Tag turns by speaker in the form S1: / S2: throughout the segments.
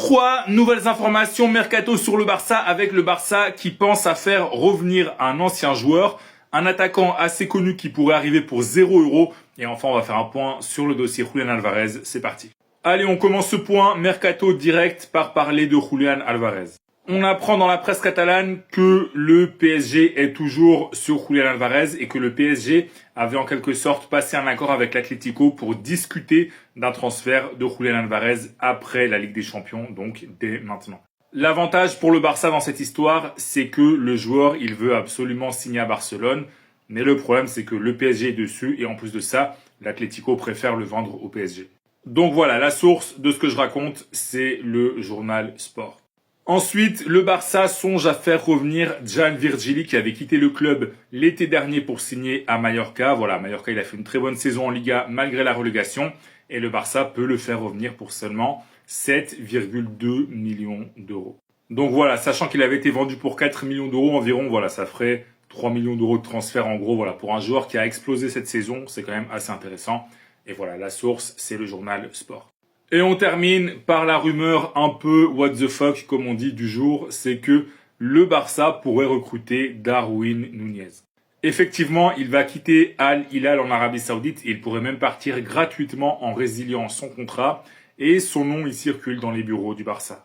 S1: Trois nouvelles informations mercato sur le Barça, avec le Barça qui pense à faire revenir un ancien joueur, un attaquant assez connu qui pourrait arriver pour 0 €. Et enfin, on va faire un point sur le dossier Julián Alvarez. C'est parti. Allez, on commence ce point mercato direct par parler de Julián Alvarez. On apprend dans la presse catalane que le PSG est toujours sur Julián Alvarez et que le PSG avait en quelque sorte passé un accord avec l'Atlético pour discuter d'un transfert de Julián Alvarez après la Ligue des Champions, donc dès maintenant. L'avantage pour le Barça dans cette histoire, c'est que le joueur, il veut absolument signer à Barcelone, mais le problème, c'est que le PSG est dessus et en plus de ça, l'Atlético préfère le vendre au PSG. Donc voilà, la source de ce que je raconte, c'est le journal Sport. Ensuite, le Barça songe à faire revenir Gian Virgili qui avait quitté le club l'été dernier pour signer à Mallorca. Voilà, Mallorca, il a fait une très bonne saison en Liga malgré la relégation. Et le Barça peut le faire revenir pour seulement 7,2 millions d'euros. Donc voilà, sachant qu'il avait été vendu pour 4 millions d'euros environ, voilà, ça ferait 3 millions d'euros de transfert en gros. Voilà, pour un joueur qui a explosé cette saison, c'est quand même assez intéressant. Et voilà, la source, c'est le journal Sport. Et on termine par la rumeur un peu what the fuck, comme on dit, du jour, c'est que le Barça pourrait recruter Darwin Núñez. Effectivement, il va quitter Al Hilal en Arabie Saoudite et il pourrait même partir gratuitement en résiliant son contrat et son nom y circule dans les bureaux du Barça.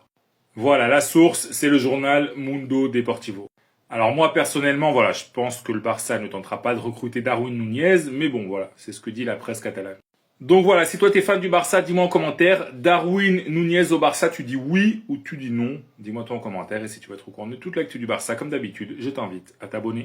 S1: Voilà, la source, c'est le journal Mundo Deportivo. Alors moi, personnellement, voilà, je pense que le Barça ne tentera pas de recruter Darwin Núñez, mais bon, voilà, c'est ce que dit la presse catalane. Donc voilà, si toi t'es fan du Barça, dis-moi en commentaire. Darwin Núñez au Barça, tu dis oui ou tu dis non? Dis-moi toi en commentaire. Et si tu veux être au courant de toute l'actu du Barça, comme d'habitude, je t'invite à t'abonner.